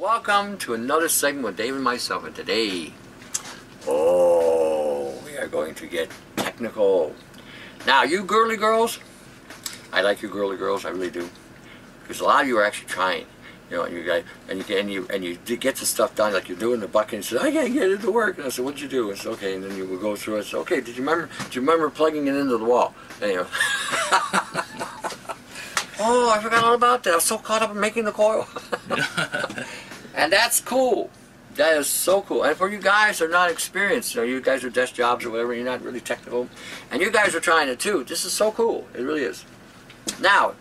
welcome to another segment with Dave and myself. And today, we are going to get technical. Now, you girly girls, I like you girly girls, I really do, because a lot of you are actually trying. You know, you guys, and you get the stuff done, like you're doing the bucket, and you say, I can't get it to work. And I said, what'd you do? It's okay, and then you would go through it. I said, okay, do you remember plugging it into the wall? And, you know, oh, I forgot all about that. I was so caught up in making the coil. And that's cool. That is so cool. And for you guys that are not experienced, you know, you guys are desk jobs or whatever, you're not really technical, and you guys are trying it too. This is so cool. It really is. Now,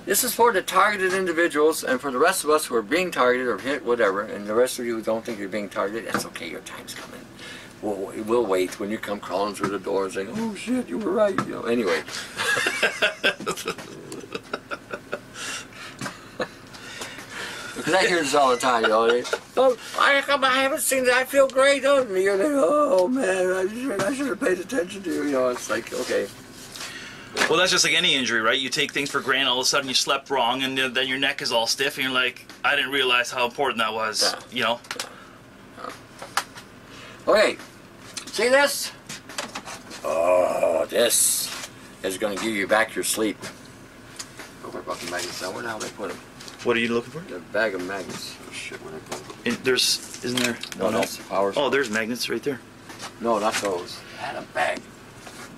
this is for the targeted individuals, and for the rest of us who are being targeted or hit, whatever, and the rest of you who don't think you're being targeted, that's okay, your time's coming. We'll wait when you come crawling through the door and saying, oh shit, you were right, you know, anyway. Because I hear this all the time, you know. Oh, I haven't seen that, I feel great. Oh, and you're like, oh man, I should have paid attention to you, you know, it's like, okay. Well, that's just like any injury, right? You take things for granted, all of a sudden you slept wrong, and then your neck is all stiff, and you're like, I didn't realize how important that was, you know? Okay, see this? Oh, this is going to give you back your sleep. Oh, what about the magnets now? Where the hell did I put them? What are you looking for? The bag of magnets. Oh, shit, where did I put them? Isn't there? No, that's the power supply. Oh, there's magnets right there. No, not those. I had a bag.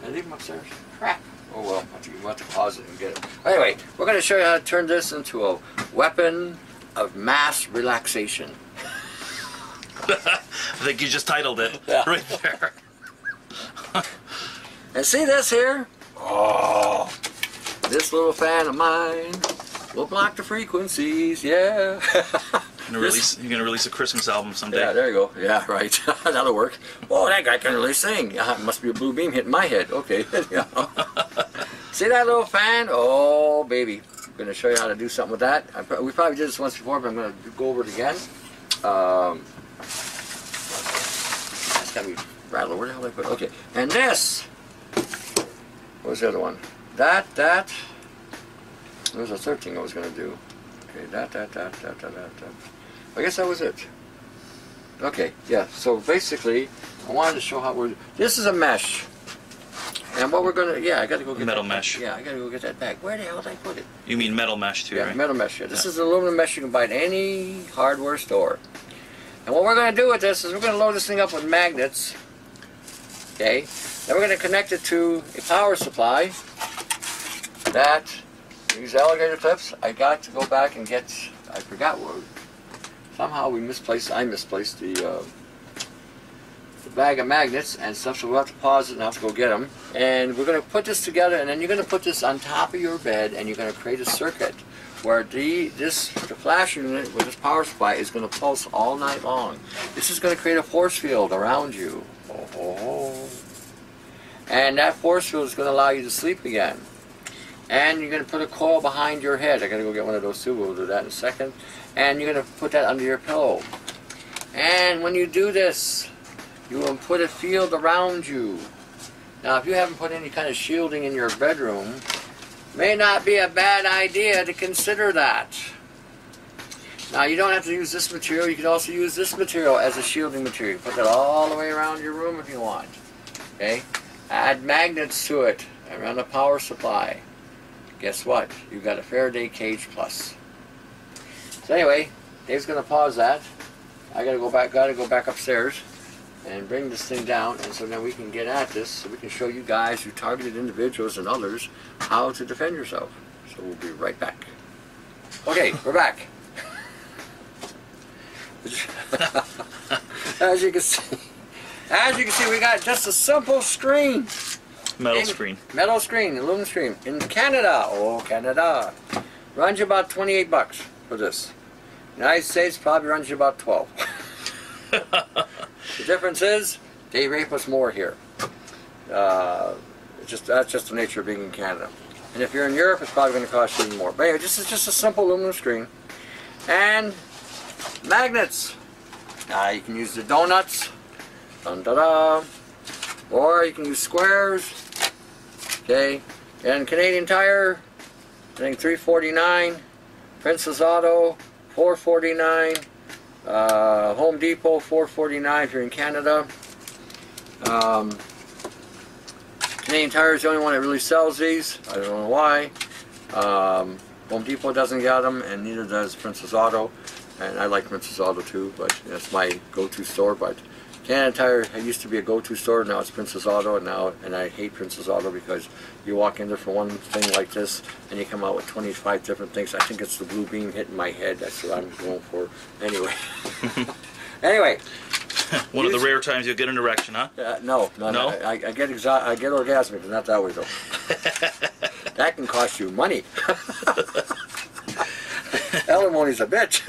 Did I leave them upstairs? Crap. Oh well, we'll have to pause it and get it. Anyway, we're going to show you how to turn this into a weapon of mass relaxation. I think you just titled it right there. And see this here? Oh, this little fan of mine will block the frequencies, yeah. You're gonna release a Christmas album someday. Yeah, there you go. Yeah, right. That'll work. Oh, that guy can really sing. It must be a blue beam hitting my head. Okay. See that little fan? Oh, baby. I'm going to show you how to do something with that. We probably did this once before, but I'm going to go over it again. That's got to be rattled. Where the hell did I put it? Okay. And this. What was the other one? That. There was a third thing I was going to do. Okay, that. I guess that was it. Okay, yeah. So basically, I wanted to show how we're. This is a mesh. And what we're gonna, I gotta go get metal that mesh. Yeah, I gotta go get that bag. Where the hell did I put it? You mean metal mesh too, right? Metal mesh. Yeah. This is aluminum mesh you can buy at any hardware store. And what we're gonna do with this is we're gonna load this thing up with magnets. Okay. Then we're gonna connect it to a power supply. That these alligator clips. I got to go back and get. I forgot what. Somehow I misplaced the bag of magnets and stuff, so we'll have to pause it and have to go get them. And we're going to put this together, and then you're going to put this on top of your bed, and you're going to create a circuit where the flash unit with this power supply is going to pulse all night long. This is going to create a force field around you. And that force field is going to allow you to sleep again. And you're going to put a coil behind your head. I got to go get one of those too. We'll do that in a second. And you're going to put that under your pillow. And when you do this, you will put a field around you. Now, if you haven't put any kind of shielding in your bedroom, may not be a bad idea to consider that. Now, you don't have to use this material. You can also use this material as a shielding material. Put that all the way around your room if you want. Okay? Add magnets to it around the power supply. Guess what? You've got a Faraday cage plus. So anyway, Dave's going to pause that. I got to go back upstairs and bring this thing down, and so now we can get at this, so we can show you guys who targeted individuals and others how to defend yourself. So we'll be right back. Okay, we're back. As you can see, we got just a simple screen. Metal screen, aluminum screen in Canada. Oh, Canada, runs you about 28 bucks for this. United States probably runs you about 12. The difference is they rape us more here. That's just the nature of being in Canada. And if you're in Europe, it's probably going to cost you even more. But anyway, this is just a simple aluminum screen. And magnets. Now you can use the donuts. Dun, da, da. Or you can use squares. Okay. And Canadian Tire, I think $3.49. Princess Auto, $4.49. Home Depot, $4.49 if you're in Canada. Canadian Tire is the only one that really sells these. I don't know why. Home Depot doesn't get them, and neither does Princess Auto. And I like Princess Auto too, but that's my go-to store. But Canadian Tire used to be a go-to store, now it's Princess Auto, and I hate Princess Auto because you walk in there for one thing like this, and you come out with 25 different things. I think it's the blue beam hitting my head. That's what I'm going for. Anyway. Anyway. One of the rare times you'll get an erection, huh? No. I get orgasmic, but not that way though. That can cost you money. Alimony's a bitch.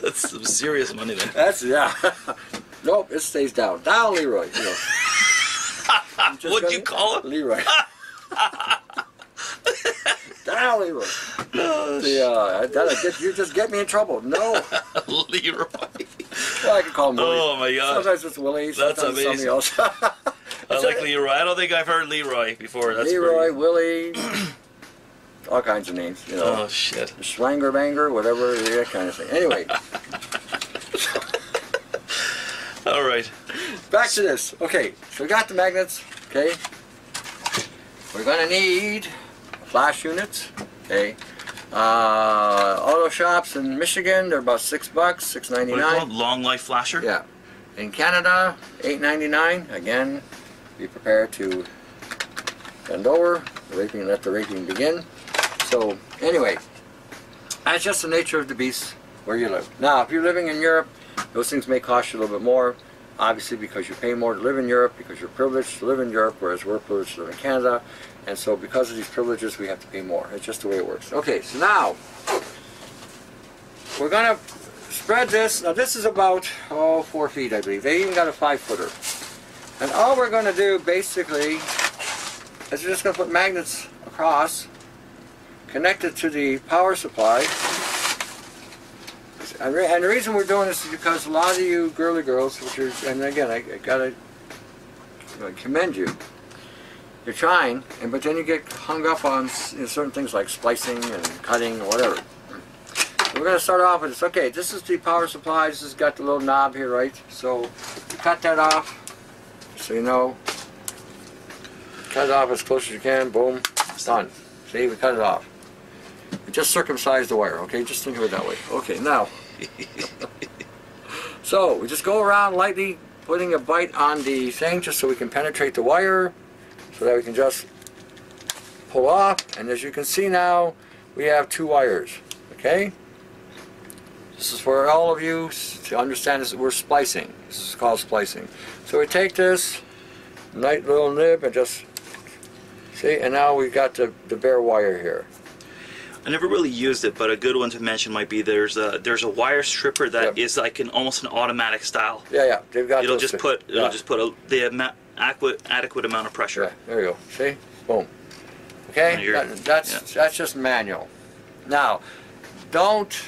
That's some serious money then. That's, yeah. Nope, it stays down. Down, Leroy. You know. What'd you call it? Leroy. Down, Leroy. You just get me in trouble. No. Leroy. Well, I can call him Willie. Oh my God. Sometimes it's Willie. That's sometimes amazing. It's somebody else. I like Leroy. I don't think I've heard Leroy before. That's Leroy, Willie, all kinds of names. You know. Oh shit. Schwanger banger, whatever, that kind of thing. Anyway. All right. Back to this. Okay, so we got the magnets. Okay. We're gonna need flash units. Okay. Auto shops in Michigan, they're about $6, $6.99. Long life flasher? Yeah. In Canada, $8.99. Again, be prepared to bend over, let the raping begin. So, anyway, that's just the nature of the beast where you live. Now, if you're living in Europe, those things may cost you a little bit more, obviously because you pay more to live in Europe, because you're privileged to live in Europe, whereas we're privileged to live in Canada. And so because of these privileges, we have to pay more. It's just the way it works. Okay, so now, we're going to spread this. Now this is about, 4 feet, I believe. They even got a 5-footer. And all we're going to do, basically, is we're just going to put magnets across, connected to the power supply. And the reason we're doing this is because a lot of you girly girls, and again, I gotta commend you. You're trying, but then you get hung up on certain things like splicing and cutting or whatever. We're going to start off with this. Okay, this is the power supply. This has got the little knob here, right? So you cut that off, so you know. Cut it off as close as you can. Boom, it's done. See, we cut it off. We just circumcised the wire. Okay, just think of it that way. Okay, now. So we just go around lightly, putting a bite on the thing, just so we can penetrate the wire, so that we can just pull off. And as you can see now, we have 2 wires. Okay. This is for all of you to understand this. We're splicing. This is called splicing. So we take this nice little nib and just see, and now we've got the bare wire here. I never really used it, but a good one to mention might be there's a wire stripper that is like almost an automatic style. Yeah, they've got. It'll just put the adequate amount of pressure. Yeah, there you go. See, boom. Okay, that's just manual. Now, don't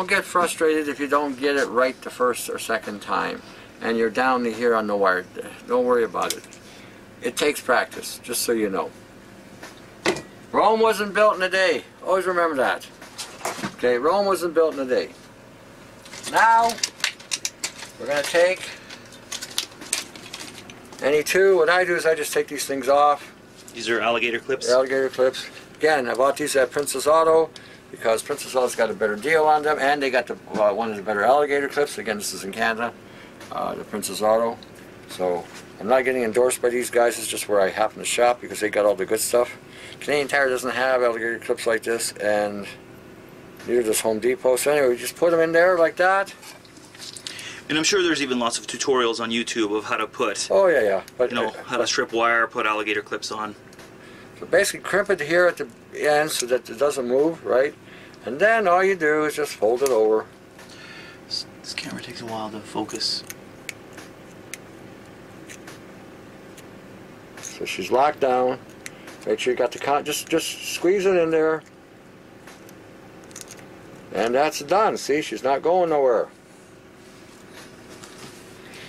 get frustrated if you don't get it right the first or second time, and you're down to here on the wire. Don't worry about it. It takes practice, just so you know. Rome wasn't built in a day. Always remember that. Okay, Rome wasn't built in a day. Now, we're going to take any 2. What I do is I just take these things off. These are alligator clips? They're alligator clips. Again, I bought these at Princess Auto because Princess Auto's got a better deal on them, and they got one of the better alligator clips. Again, this is in Canada, the Princess Auto. So I'm not getting endorsed by these guys. It's just where I happen to shop because they got all the good stuff. Canadian Tire doesn't have alligator clips like this, and neither does Home Depot. So anyway, we just put them in there like that. And I'm sure there's even lots of tutorials on YouTube of how to put, but how to strip wire, put alligator clips on. So basically crimp it here at the end so that it doesn't move, right? And then all you do is just fold it over. This camera takes a while to focus. So she's locked down. Make sure you got the just squeeze it in there. And that's done. See, she's not going nowhere.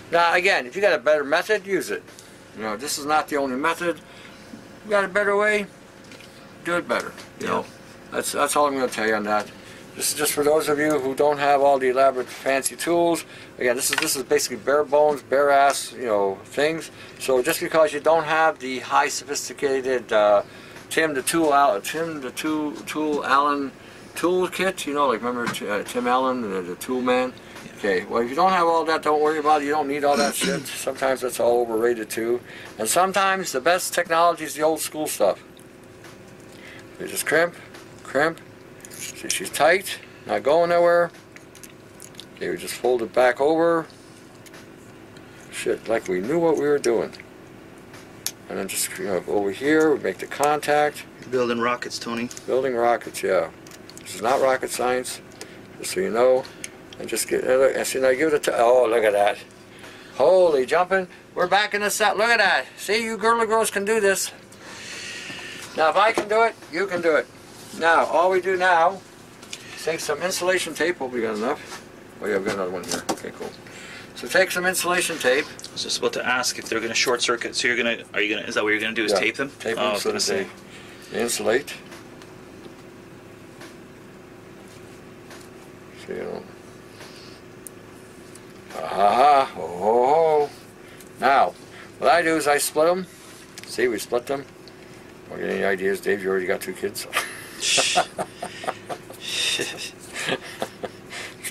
Now again, if you got a better method, use it. You know, this is not the only method. You got a better way, do it better. You know. That's all I'm going to tell you on that. This is just for those of you who don't have all the elaborate fancy tools. Again, this is basically bare bones, bare ass, you know, things. So just because you don't have the high sophisticated Tim the Tool Allen tool kit, you know, like remember Tim Allen, the tool man. Okay, well if you don't have all that, don't worry about it. You don't need all that shit. Sometimes that's all overrated too. And sometimes the best technology is the old school stuff. You just crimp, crimp. See, she's tight, not going nowhere. Okay, we just fold it back over. Shit, like we knew what we were doing. And then just, you know, over here, we make the contact. You're building rockets, Tony. Building rockets, yeah. This is not rocket science, just so you know. And just get, and see, now give it a, oh, look at that. Holy jumping. We're back in the set. Look at that. See, you girls can do this. Now, if I can do it, you can do it. Now, all we do now is take some insulation tape. Hope we got enough. Oh yeah, we've got another one here. Okay, cool. So take some insulation tape. I was just about to ask if they're going to short circuit. So is that what you're going to do? Is tape them? Tape them so that they insulate. So you know. Aha! Oh, ho, ho. Now, what I do is I split them. See, we split them. Want to get any ideas, Dave? You already got 2 kids. Just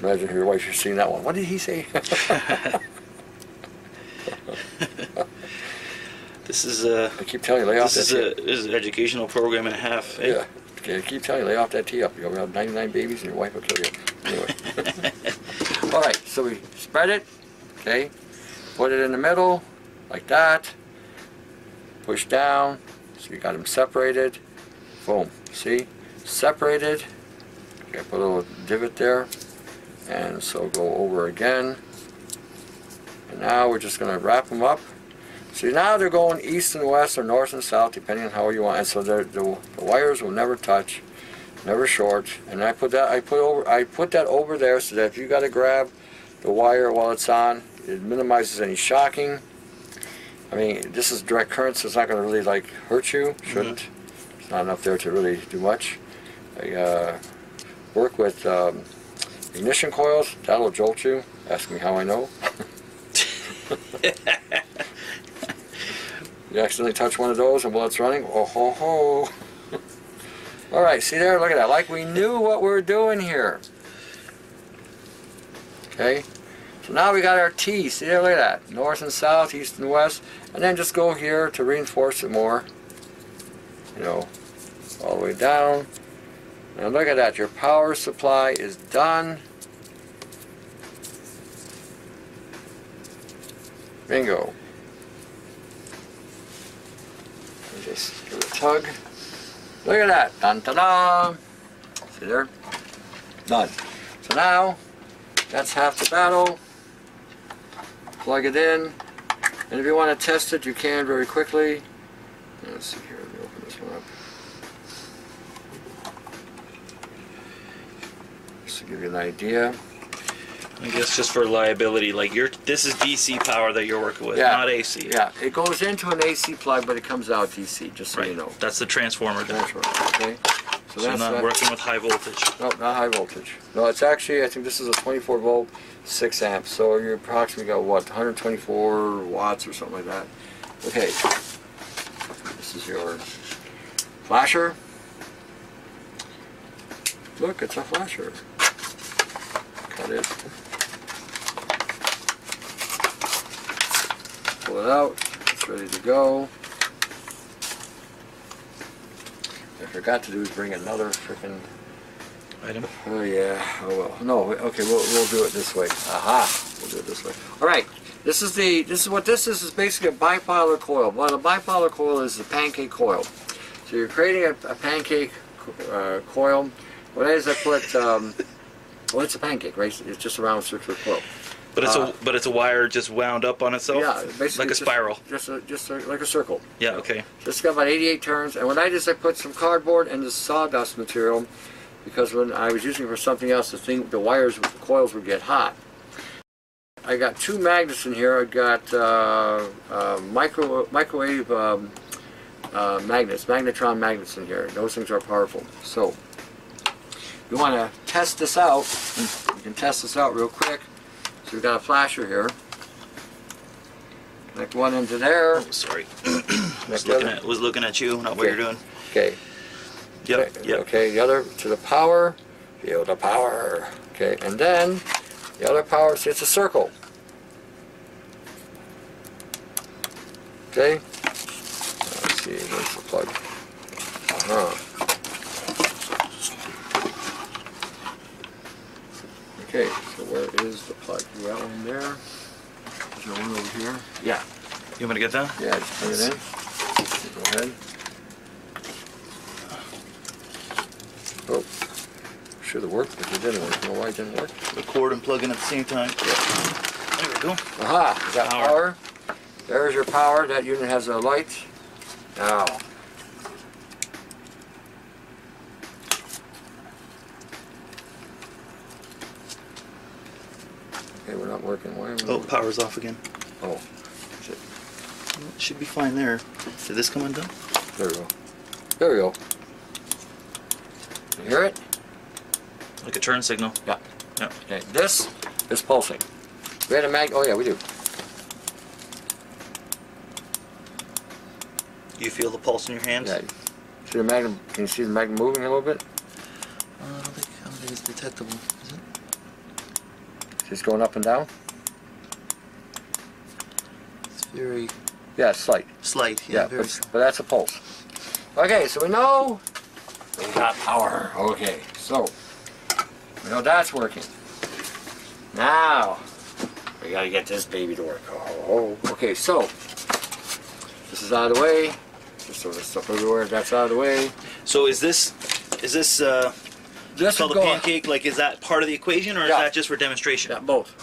imagine your wife, you're seeing that one. What did he say? This is I keep telling you, lay off that tee. This is an educational program and a half. Eh? Yeah. Okay, I keep telling you, lay off that tee up. You'll have 99 babies and your wife will kill you. Anyway. All right, so we spread it. Okay. Put it in the middle, like that. Push down. So you got them separated. Boom. See? Separated. Okay, put a little divot there. And so go over again. And now we're just going to wrap them up. See, now they're going east and west or north and south, depending on how you want. And so the wires will never touch, never short. And I put that over there so that if you got to grab the wire while it's on, it minimizes any shocking. I mean, this is direct current, so it's not going to really like hurt you. Shouldn't. Mm-hmm. It's not enough there to really do much. I work with ignition coils. That'll jolt you. Ask me how I know. You accidentally touch one of those and while it's running, oh ho ho. All right, see there, look at that. Like we knew what we were doing here. Okay, so now we got our T. See there, look at that. North and south, east and west. And then just go here to reinforce it more. You know, all the way down. And look at that, your power supply is done. Bingo. Just give it a tug. Look at that. Dun ta da. See there? Done. So now, that's half the battle. Plug it in. And if you want to test it, you can very quickly. Let's see here. Let me open this one up. Just to give you an idea. I guess just for reliability, like this is DC power that you're working with, not AC. Yeah, it goes into an AC plug, but it comes out DC, just so you know. That's the transformer. Okay. So that's not working with high voltage. No, not high voltage. No, it's actually, I think this is a 24 volt, 6 amps. So you approximately got what, 124 watts or something like that. Okay. This is your flasher. Look, it's a flasher. Cut it. Pull it out. It's ready to go. I forgot to do is bring another freaking item. Oh yeah. Oh well. No. Okay. We'll do it this way. Aha. We'll do it this way. All right. This is what this is. Is basically a bipolar coil. Well, a bipolar coil is a pancake coil. So you're creating a pancake coil. What it is, I put. Well, it's a pancake, right? It's just a round circular coil. But it's a wire just wound up on itself. Yeah, basically like a spiral. Just like a circle. Yeah. Okay. It's got about 88 turns, and what I did is I put some cardboard and the sawdust material, because when I was using it for something else, the wires, the coils would get hot. I got 2 magnets in here. I got microwave magnets, magnetron magnets in here. Those things are powerful. So you want to test this out. You can test this out real quick. So we've got a flasher here. Connect one into there. Oh, sorry. was looking at you, not what you're doing. Okay. Yep. Okay, the other to the power. Feel the power. Okay, and then the other power, see, it's a circle. Okay. Let's see, where's the plug? Okay, so where is the plug? You got one there? Is there one over here? Yeah. You want me to get that? Yeah, just put it in. Go ahead. Oh, should have worked, but it didn't work. You know why it didn't work? Record and plug in at the same time. Yeah. There we go. Aha! Is that power? There's your power. That unit has a light. Now. Okay, we're not working. Why are we working? Power's off again. Oh. Shit. It should be fine there. Did this come undone? There we go. There we go. You hear it? Like a turn signal. Yeah. Yeah. Okay. This is pulsing. We had a mag. Oh yeah, we do. You feel the pulse in your hands? Yeah. See the magnet? Can you see the magnet moving a little bit? I don't think it's detectable. Is it? Just going up and down. It's very. Yeah, slight. Slight. Yeah, very but that's a pulse. Okay, so we know we got power. Okay, so we know that's working. Now we gotta get this baby to work. Oh, okay, so this is out of the way. Just sort of stuff everywhere. That's out of the way. So is this This called a pancake? Like, is that part of the equation, or is that just for demonstration? Yeah, both.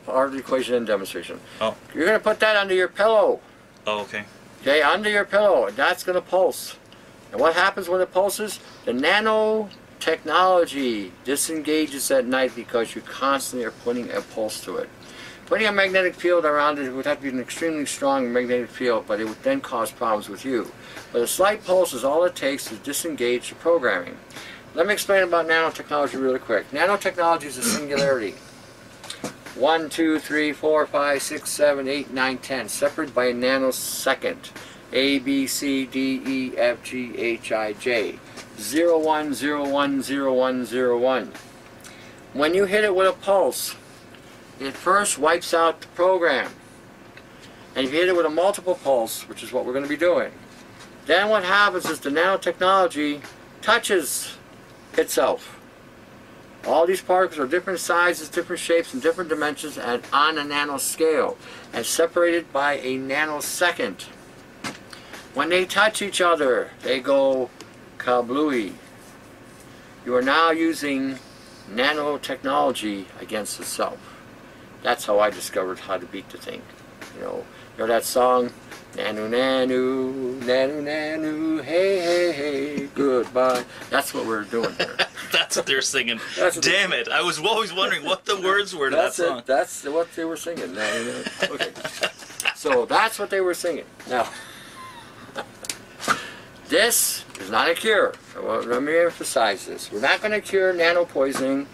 Part of the equation and demonstration. Oh. You're gonna put that under your pillow. Oh, okay. Okay, under your pillow, and that's going to pulse. And what happens when it pulses? The nanotechnology disengages at night because you constantly are putting a pulse to it. Putting a magnetic field around it would have to be an extremely strong magnetic field, but it would then cause problems with you. But a slight pulse is all it takes to disengage the programming. Let me explain about nanotechnology really quick. Nanotechnology is a singularity. 1, 2, 3, 4, 5, 6, 7, 8, 9, 10. Separated by a nanosecond. A, B, C, D, E, F, G, H, I, J. 0, 1, 0, 1, 0, 1, 0, 1. When you hit it with a pulse, it first wipes out the program. And if you hit it with a multiple pulse, which is what we're going to be doing, then what happens is the nanotechnology touches itself. All these particles are different sizes, different shapes, and different dimensions, and on a nanoscale, and separated by a nanosecond. When they touch each other, they go kablooey. You are now using nanotechnology against the self. That's how I discovered how to beat the thing. You know that song? Nanu, nanu, nanu, nanu, hey, hey, hey, goodbye. That's what we're doing here. That's what they're singing. Damn it. I was always wondering what the words were to that song. That's what they were singing. Okay. So that's what they were singing. Now, this is not a cure. Well, let me emphasize this. We're not going to cure nanopoisoning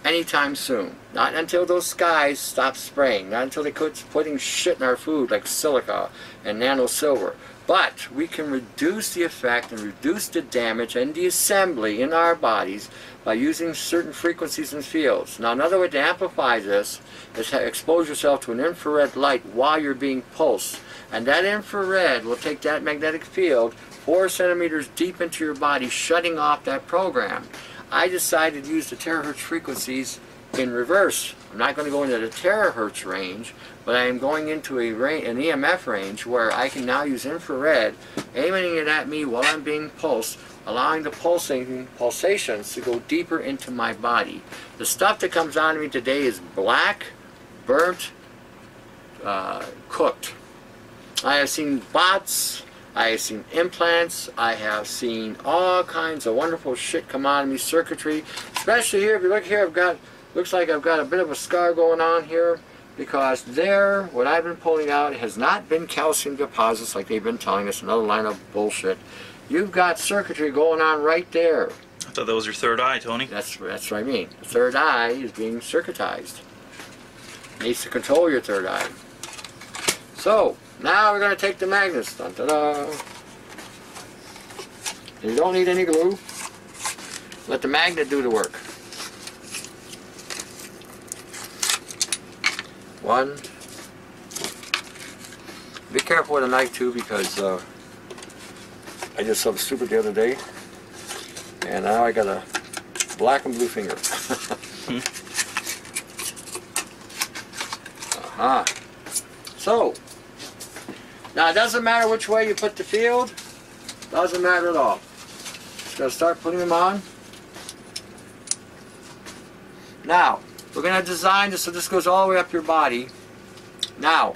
anytime soon. Not until those skies stop spraying. Not until they quit putting shit in our food like silica and nano silver. But we can reduce the effect and reduce the damage and the assembly in our bodies by using certain frequencies and fields. Now, another way to amplify this is to expose yourself to an infrared light while you're being pulsed. And that infrared will take that magnetic field 4 centimeters deep into your body, shutting off that program. I decided to use the terahertz frequencies in reverse. I'm not going to go into the terahertz range, but I am going into an EMF range where I can now use infrared, aiming it at me while I'm being pulsed, allowing the pulsations to go deeper into my body. The stuff that comes on me today is black, burnt, cooked. I have seen bots, I have seen implants, I have seen all kinds of wonderful shit come on me, circuitry. Especially here, if you look here, looks like I've got a bit of a scar going on here, because there, what I've been pulling out has not been calcium deposits like they've been telling us, another line of bullshit. You've got circuitry going on right there. I thought that was your third eye, Tony. That's what I mean. The third eye is being circuitized. It needs to control your third eye. So, now we're going to take the magnets. Dun, da, da. You don't need any glue. Let the magnet do the work. One. Be careful with a knife too, because I did something stupid the other day, and now I got a black and blue finger. Aha. So, now it doesn't matter which way you put the field. Doesn't matter at all. Just gotta start putting them on. Now, we're gonna design this so this goes all the way up your body. Now,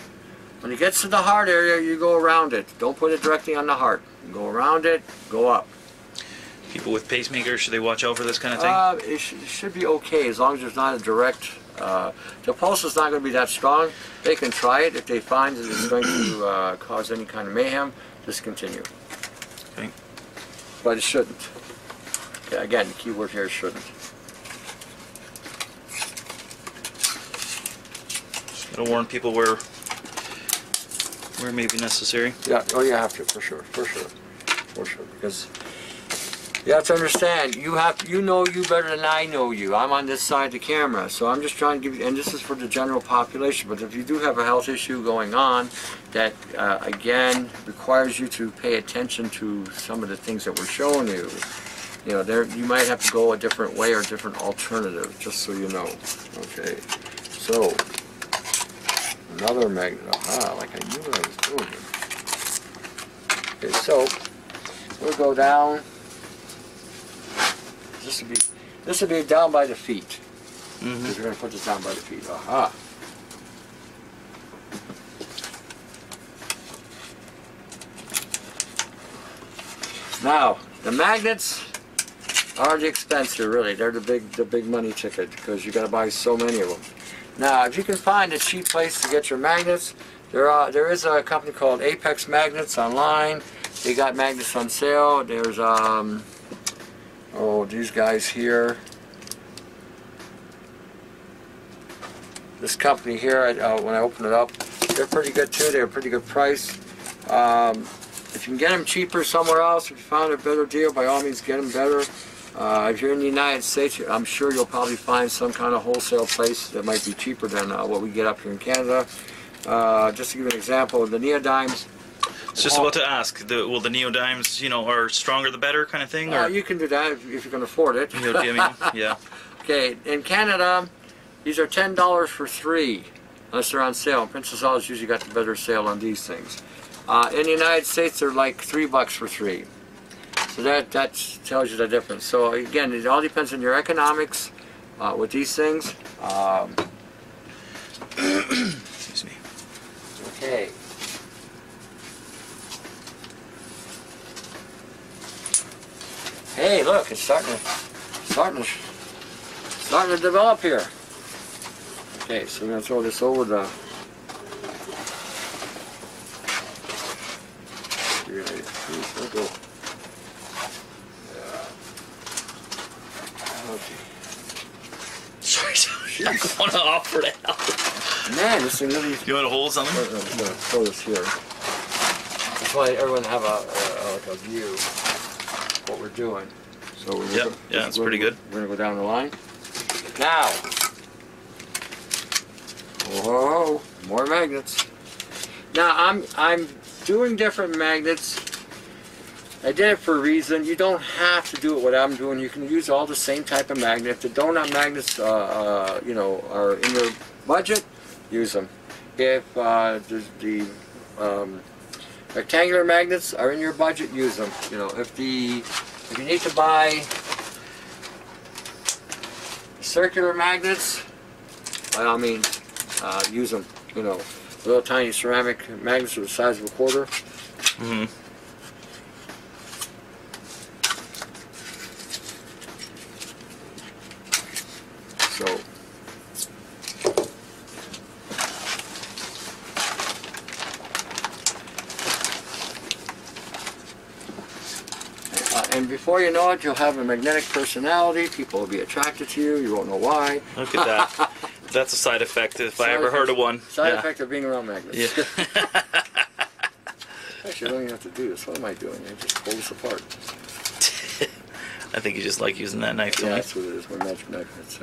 when it gets to the heart area, you go around it. Don't put it directly on the heart. You go around it, go up. People with pacemakers, should they watch out for this kind of thing? It should be okay as long as there's not a direct. The pulse is not going to be that strong. They can try it. If they find that it's going to cause any kind of mayhem, discontinue. Okay. But it shouldn't. Okay, again, the key word here is shouldn't. Gotta warn people where it may be necessary. Yeah, oh, you have to, for sure, because you have to understand, you know you better than I know you. I'm on this side of the camera, so I'm just trying to give you, and this is for the general population, but if you do have a health issue going on that, again, requires you to pay attention to some of the things that we're showing you, you know, you might have to go a different way or a different alternative, just so you know. Okay, so, another magnet. Aha, like I knew what I was doing here. Okay, so we'll go down. This will be down by the feet. Because we're going to put this down by the feet. Aha. Now, the magnets are the expense here, really. They're the big money ticket, because you got to buy so many of them. Now, if you can find a cheap place to get your magnets, there is a company called Apex Magnets online. They got magnets on sale. There's these guys here. This company here, when I open it up, they're pretty good too. They're a pretty good price. If you can get them cheaper somewhere else, if you found a better deal, by all means get them better. If you're in the United States, I'm sure you'll probably find some kind of wholesale place that might be cheaper than what we get up here in Canada. Just to give you an example, the neodymes. I was just about to ask, will the neodymes, you know, are stronger the better kind of thing? Or? You can do that if you can afford it. Neodymium, yeah. Okay, in Canada, these are $10 for 3, unless they're on sale. Princess Al's usually got the better sale on these things. In the United States, they're like $3 for 3. So that tells you the difference. So again, it all depends on your economics with these things. Excuse me. Okay. Hey, look, it's starting to develop here. Okay, so we're going to throw this over the. Go. Sorry, I'm going to offer to help. Man, this thing really. You want to hold something? I'm going to throw this here. That's why everyone have a view of what we're doing. So it's pretty good. We're going to go down the line. Now, whoa, more magnets. Now I'm doing different magnets. I did it for a reason. You don't have to do it what I'm doing. You can use all the same type of magnet. If the donut magnets, you know, are in your budget, use them. If the rectangular magnets are in your budget, use them. You know, if you need to buy circular magnets, by all means, use them. You know, little tiny ceramic magnets the size of a quarter. Mm-hmm. So, And before you know it, you'll have a magnetic personality. People will be attracted to you. You won't know why. Look at that. That's a side effect if I ever heard of one. Side effect of being around magnets. Yeah. Actually, I don't even have to do this. What am I doing? I just pull this apart. I think you just like using that knife, don't Yeah, you? that's what it is. We're magic magnets.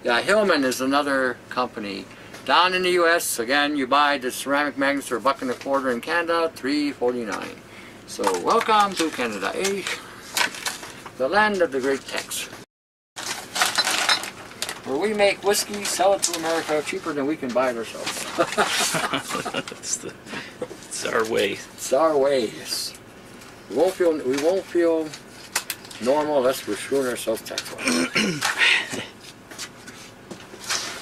Yeah, Hillman is another company. Down in the U.S., again, you buy the ceramic magnets for $1.25 in Canada, $3.49. So, welcome to Canada, the land of the great Tex. Where we make whiskey, sell it to America cheaper than we can buy it ourselves. It's our way. It's our way. Yes. We won't feel normal unless we're screwing ourselves tax-wise.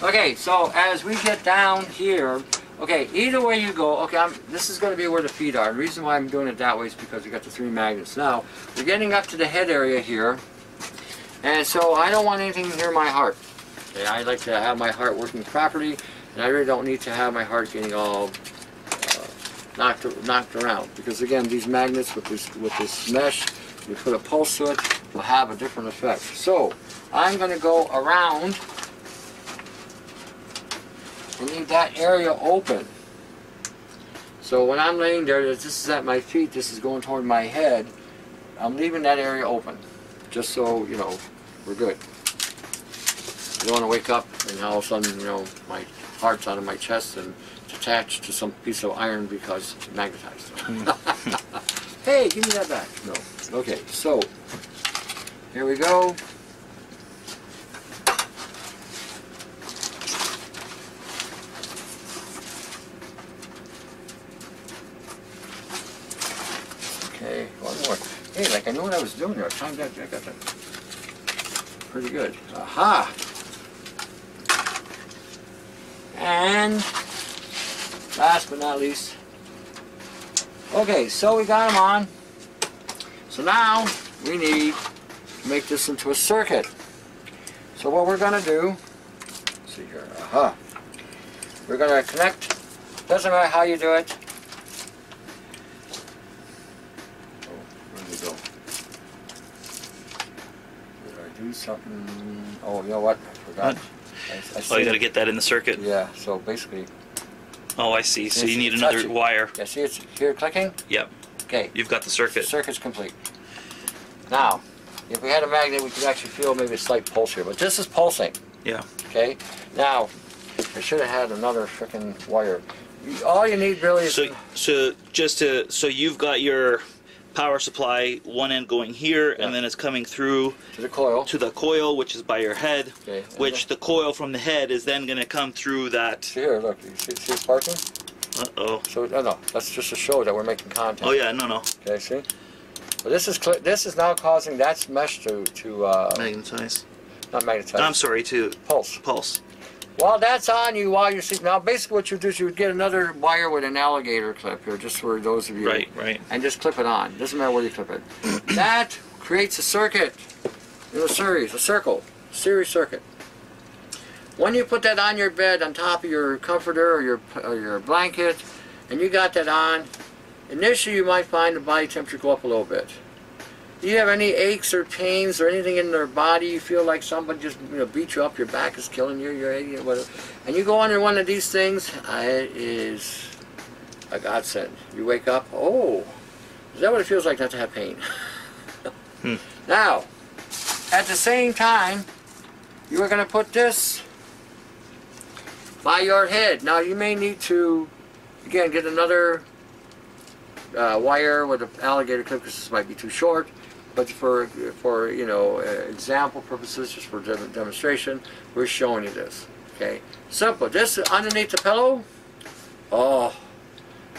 Okay, so as we get down here, okay, either way you go, okay, this is going to be where the feet are. The reason why I'm doing it that way is because we got the 3 magnets. Now, we're getting up to the head area here, and so I don't want anything near my heart. Okay, I like to have my heart working properly, and I really don't need to have my heart getting all knocked around. Because again, these magnets with this mesh, you put a pulse to it, will have a different effect. So, I'm going to go around. I need that area open. So when I'm laying there, this is at my feet, this is going toward my head, I'm leaving that area open. Just so, you know, we're good. I don't want to wake up and all of a sudden, you know, my heart's out of my chest and it's attached to some piece of iron because it's magnetized. Hey, give me that back. No. Okay, so, here we go. Okay, one more. Hey, like I know what I was doing there. I got that pretty good. Aha! And last but not least. Okay, so we got them on. So now we need to make this into a circuit. So what we're going to do, let's see here. Aha! We're going to connect. Doesn't matter how you do it. Something. Oh, you know what? I forgot. Oh, you got to get that in the circuit. Yeah. So basically. Oh, I see. So you need another wire. Yeah. See, it's here clicking. Yep. Okay. You've got the circuit. The circuit's complete. Now, if we had a magnet, we could actually feel maybe a slight pulse here, but this is pulsing. Yeah. Okay. Now, I should have had another freaking wire. All you need really is. So you've got your power supply, one end going here, and then it's coming through to the coil, which is by your head, which the coil from the head is then going to come through that. See here, look, you see it sparking? Uh-oh. So, no, that's just to show that we're making contact. Oh yeah, no. Okay, see? Well, this is now causing that mesh to magnetize. Not magnetize. I'm sorry, to pulse. While that's on you while you're sleeping. Now, basically what you do is you would get another wire with an alligator clip here, just for those of you. Right. And just clip it on. Doesn't matter where you clip it. That creates a circuit in a series, a series circuit. When you put that on your bed, on top of your comforter or your blanket, and you got that on, initially you might find the body temperature go up a little bit. Do you have any aches or pains or anything in their body? You feel like somebody just beat you up, your back is killing you, you're aching, whatever. And you go under one of these things, it is a godsend. You wake up, oh, is that what it feels like not to have pain? Now, at the same time, you are going to put this by your head. Now you may need to, again, get another wire with an alligator clip because this might be too short. But for example purposes, just for demonstration, we're showing you this. Okay, simple. This underneath the pillow. Oh,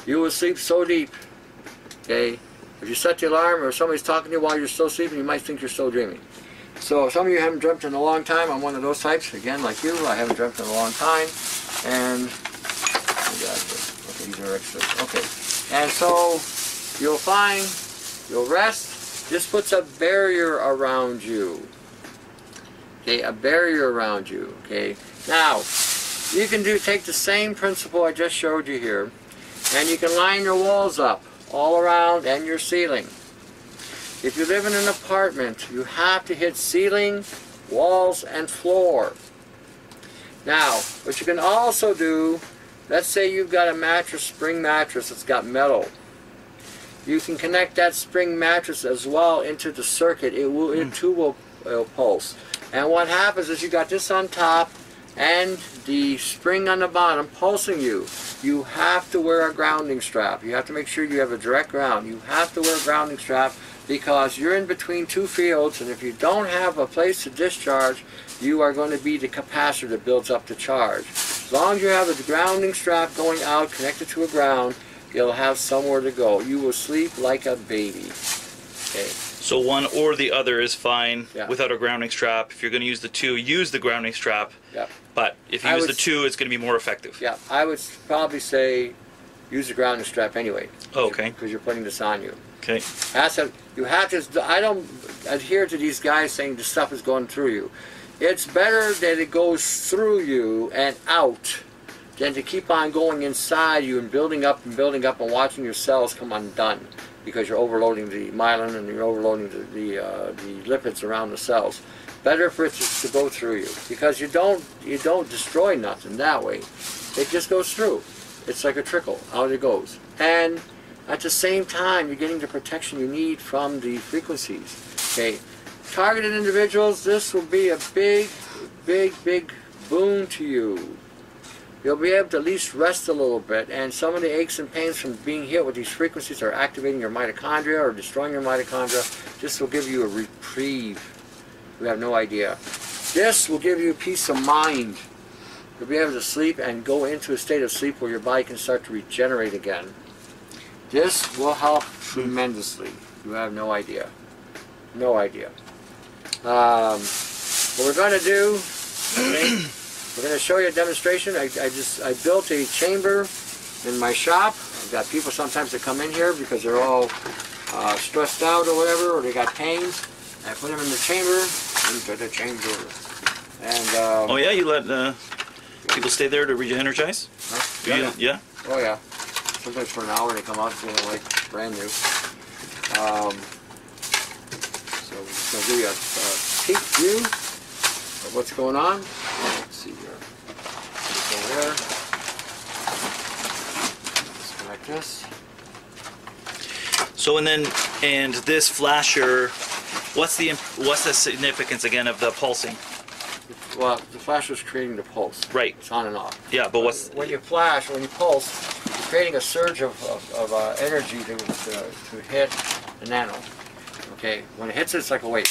you will sleep so deep. Okay, if you set the alarm or somebody's talking to you while you're still sleeping, you might think you're still dreaming. So some of you haven't dreamt in a long time. I'm one of those types. Again, like you, I haven't dreamt in a long time. And okay, these are extras. Okay, and so you'll find you'll rest. This puts a barrier around you. Okay, a barrier around you. Okay. Now, you can take the same principle I just showed you here, and you can line your walls up all around and your ceiling. If you live in an apartment, you have to hit ceiling, walls, and floor. Now, what you can also do, let's say you've got a mattress, spring mattress that's got metal. You can connect that spring mattress as well into the circuit. It too will pulse. And what happens is you got this on top and the spring on the bottom pulsing you. You have to wear a grounding strap. You have to make sure you have a direct ground. You have to wear a grounding strap because you're in between two fields, and if you don't have a place to discharge, you are going to be the capacitor that builds up the charge. As long as you have a grounding strap going out connected to a ground, you'll have somewhere to go. You will sleep like a baby. Okay. So one or the other is fine Yeah. without a grounding strap. If you're going to use the two, use the grounding strap. Yeah. But if you use the two, it's going to be more effective. Yeah, I would probably say use the grounding strap anyway. Oh, okay. Because you're putting this on you. Okay. You have to. I don't adhere to these guys saying the stuff is going through you. It's better that it goes through you and out than to keep on going inside you and building up and watching your cells come undone because you're overloading the myelin and you're overloading the lipids around the cells. Better for it to go through you because you don't destroy nothing that way. It just goes through. It's like a trickle. Out it goes. And at the same time, you're getting the protection you need from the frequencies. Okay, targeted individuals, this will be a big boon to you. You'll be able to at least rest a little bit, and some of the aches and pains from being hit with these frequencies are activating your mitochondria or destroying your mitochondria. This will give you a reprieve. You have no idea. This will give you peace of mind. You'll be able to sleep and go into a state of sleep where your body can start to regenerate again. This will help tremendously. You have no idea. No idea. What we're going to do, okay, we're going to show you a demonstration. I built a chamber in my shop. I've got people sometimes that come in here because they're all stressed out or whatever, or they got pains. I put them in the chamber, into the chamber. And oh yeah, you let people stay there to re-energize? Huh? Yeah. Oh yeah. Sometimes for an hour they come out feeling like brand new. So we're just going to give you a peek view of what's going on. Let's see here. Go there. Disconnect this. So and this flasher, what's the significance again of the pulsing? Well, the flasher is creating the pulse. Right. It's on and off. Yeah, but what's when you flash, when you pulse, you're creating a surge of energy to hit the nano. Okay. When it hits it, it's like a wave.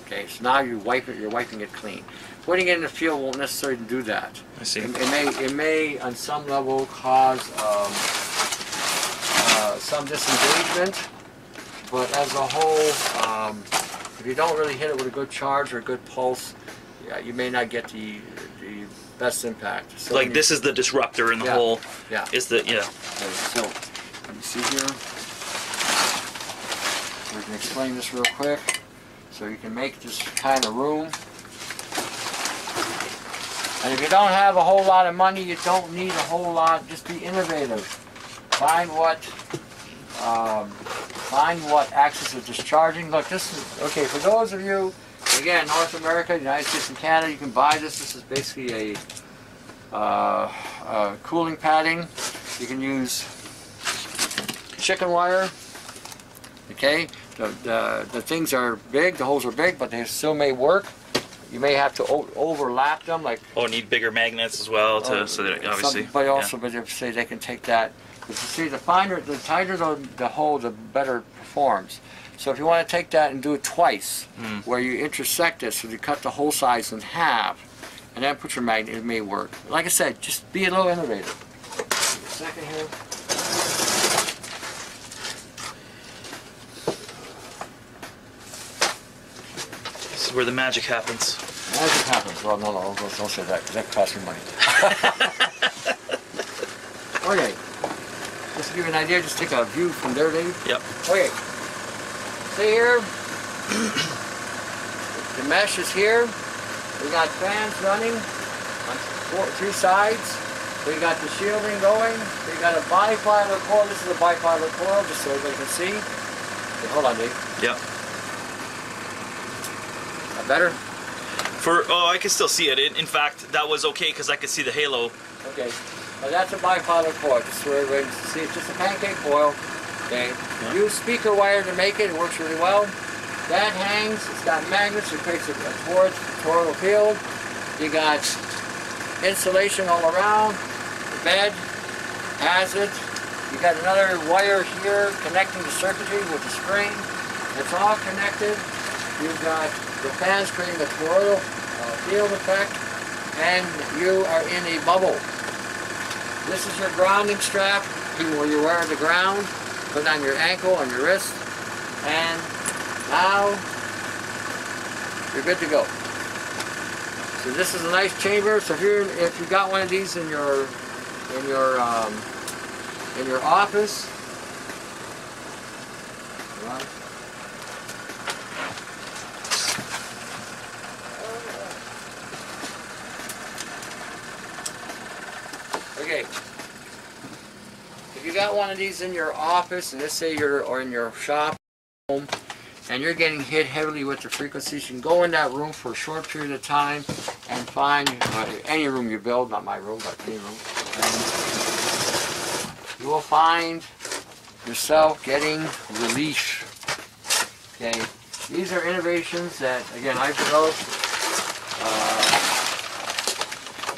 Okay. So now you wipe it. You're wiping it clean. Putting it in the field won't necessarily do that. I see. It may on some level cause some disengagement, but as a whole, if you don't really hit it with a good charge or a good pulse, yeah, you may not get the best impact. So like this is the disruptor in the whole. Yeah. Is the Okay, so let me see here. We can explain this real quick. So you can make this kind of room. And if you don't have a whole lot of money, you don't need a whole lot. Just be innovative. Find what axis of discharging. Look, this is okay for those of you. Again, North America, United States, and Canada, you can buy this. This is basically a cooling padding. You can use chicken wire. Okay, the things are big. The holes are big, but they still may work. You may have to overlap them, like. Oh, need bigger magnets as well to so that obviously. But also, but they say they can take that. But you see, the tighter the hole, the better it performs. So if you want to take that and do it twice, where you intersect it, so you cut the hole size in half, and then put your magnet, it may work. Like I said, just be a little innovative. A second here. This is where the magic happens. Magic happens. Well, no, don't say that, because that costs me money. Okay. Just to give you an idea, just take a view from there, Dave. Yep. Okay. See here, the mesh is here. We got fans running on three sides. We got the shielding going. We got a bifilar coil. This is a bifilar coil, just so everybody can see. Okay, hold on, Dave. Yep. Better? Oh, I can still see it. In fact, that was okay because I could see the halo. Okay. Now that's a bipolar coil. Just so everybody can see, it's just a pancake coil. Okay. Yeah. Use speaker wire to make it. It works really well. That hangs. It's got magnets. It creates a toroidal field. You got insulation all around. The bed has it. You got another wire here connecting the circuitry with the spring. It's all connected. You've got the fans creating a toroidal field effect, and you are in a bubble. This is your grounding strap, where you wear the ground, put it on your ankle, on your wrist, and now you're good to go. So this is a nice chamber. So if you got one of these in your office, okay. If you got one of these in your office, and let's say or in your shop, home, and you're getting hit heavily with the frequencies, you can go in that room for a short period of time and find any room you build, not my room, but any room, and you will find yourself getting relief. Okay, these are innovations that, again, I've developed.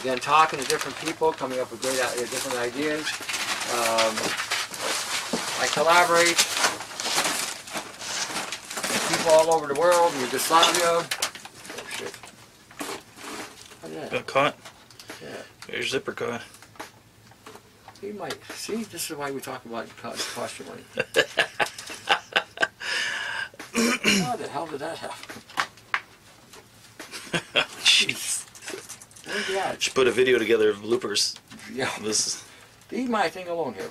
Again, talking to different people, coming up with different ideas. I collaborate with people all over the world, Yugoslavia. Oh shit. What is that? Got caught? Yeah. Your zipper caught. You might. See, this is why we talk about cost your money. How the hell did that happen? Jeez. Where's that? Should put a video together of bloopers. Yeah. This. Leave my thing alone here.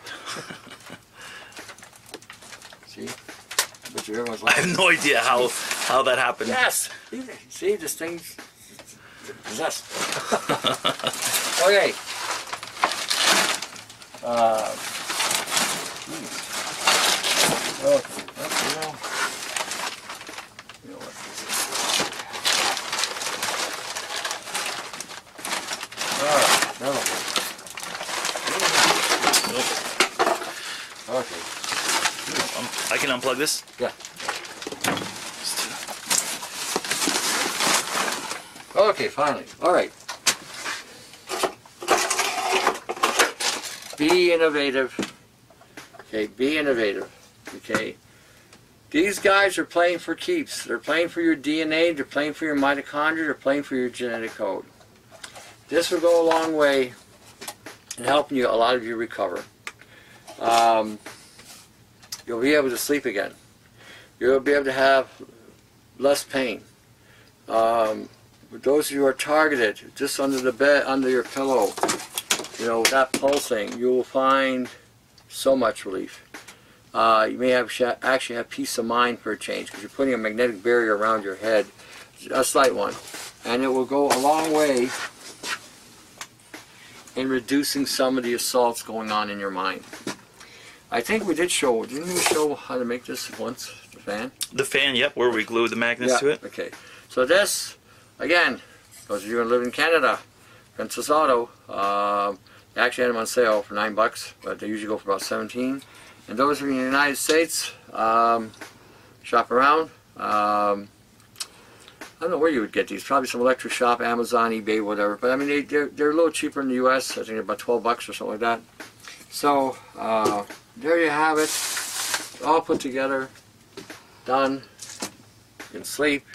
See? But everyone's I have no idea how that happened. Yes! See, this thing's possessed. Okay. Okay. I can unplug this? Yeah. Okay, finally. All right. Be innovative. Okay, be innovative. Okay. These guys are playing for keeps. They're playing for your DNA. They're playing for your mitochondria. They're playing for your genetic code. This will go a long way in helping you, a lot of you recover. You'll be able to sleep again. You'll be able to have less pain. Those of you who are targeted, just under the bed, under your pillow, you know, that pulsing, you will find so much relief. You may actually have peace of mind for a change, because you're putting a magnetic barrier around your head, a slight one, and it will go a long way in reducing some of the assaults going on in your mind. I think we did show, didn't we show how to make this once, the fan? The fan, yep, where we glue the magnets to it. Okay. So this, again, those of you who live in Canada, Princess Auto, they actually had them on sale for $9, but they usually go for about 17. And those of you in the United States, shop around. I don't know where you would get these. Probably some electric shop, Amazon, eBay, whatever. But I mean, they're a little cheaper in the U.S. I think they're about $12 or something like that. So there you have it. All put together, done. You can sleep.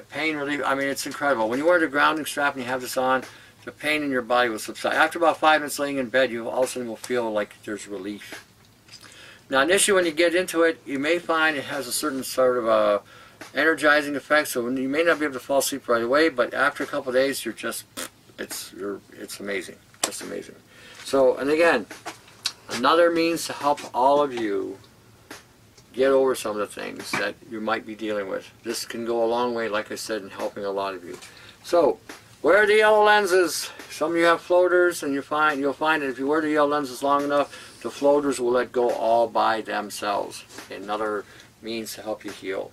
Pain relief. I mean, it's incredible. When you wear the grounding strap and you have this on, the pain in your body will subside. After about 5 minutes laying in bed, you all of a sudden will feel like there's relief. Now, initially, when you get into it, you may find it has a certain sort of energizing effect. So you may not be able to fall asleep right away, but after a couple of days, you're just, it's amazing, just amazing. So, and again, another means to help all of you get over some of the things that you might be dealing with. This can go a long way, like I said, in helping a lot of you. So, wear the yellow lenses. Some of you have floaters, and you'll find that if you wear the yellow lenses long enough, the floaters will let go all by themselves. Another means to help you heal.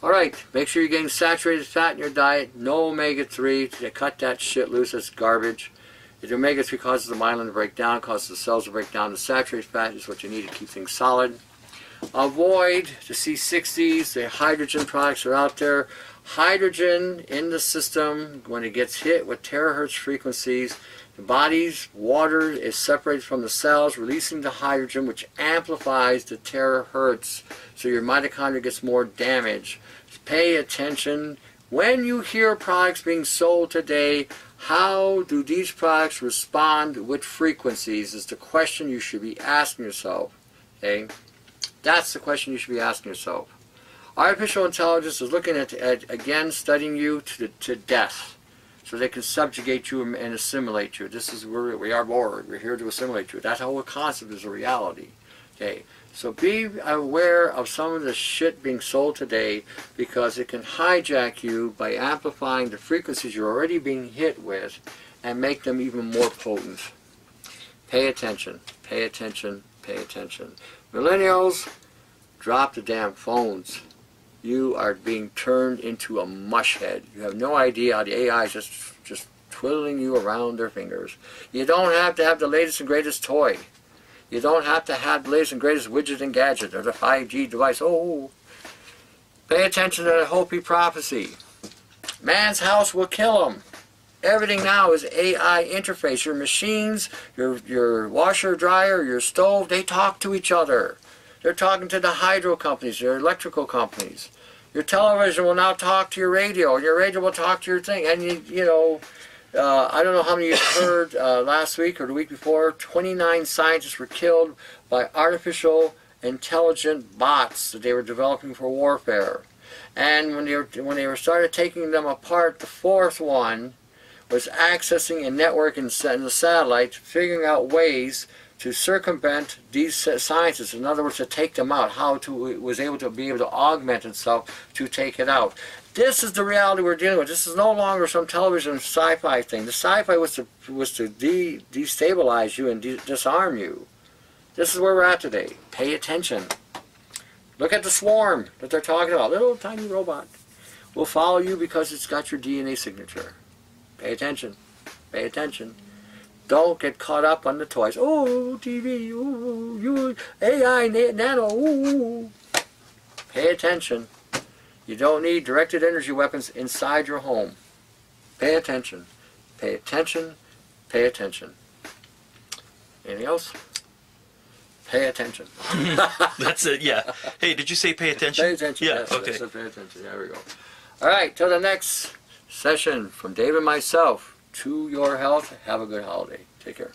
Alright, make sure you're getting saturated fat in your diet. No omega-3. Cut that shit loose. That's garbage. The omega-3 causes the myelin to break down, causes the cells to break down. The saturated fat is what you need to keep things solid. Avoid the C60s. The hydrogen products are out there. Hydrogen in the system, when it gets hit with terahertz frequencies, the body's water is separated from the cells, releasing the hydrogen, which amplifies the terahertz. So your mitochondria gets more damage. Pay attention. When you hear products being sold today, how do these products respond with frequencies is the question you should be asking yourself. Okay? That's the question you should be asking yourself. Artificial intelligence is looking at again, studying you to death, so they can subjugate you and assimilate you. This is where we are bored. We're here to assimilate you. That whole concept is a reality. Okay, so be aware of some of the shit being sold today, because it can hijack you by amplifying the frequencies you're already being hit with and make them even more potent. Pay attention. Pay attention. Pay attention. Millennials, drop the damn phones. You are being turned into a mush head. You have no idea how the AI is just twiddling you around their fingers. You don't have to have the latest and greatest toy. You don't have to have the latest and greatest widget and gadget or the 5G device. Oh, pay attention to the Hopi prophecy. Man's house will kill him. Everything now is AI interface. Your machines, your washer, dryer, your stove, they talk to each other. They're talking to the hydro companies, your electrical companies. Your television will now talk to your radio, and your radio will talk to your thing. And you know, I don't know how many you heard last week or the week before, 29 scientists were killed by artificial intelligent bots that they were developing for warfare. And when they were started taking them apart, the fourth one was accessing a network in the satellite, figuring out ways to circumvent these scientists. In other words, to take them out. How it was able to augment itself to take it out. This is the reality we're dealing with. This is no longer some television sci-fi thing. The sci-fi was to destabilize you and disarm you. This is where we're at today. Pay attention. Look at the swarm that they're talking about. Little tiny robot will follow you because it's got your DNA signature. Pay attention. Pay attention. Don't get caught up on the toys. Oh, TV, ooh, you, AI, nano, ooh. Pay attention. You don't need directed energy weapons inside your home. Pay attention. Pay attention. Pay attention. Anything else? Pay attention. That's it, yeah. Hey, did you say pay attention? Pay attention. Yeah, yes, okay. Yes, pay attention. There we go. All right, till the next session from Dave and myself. To your health. Have a good holiday. Take care.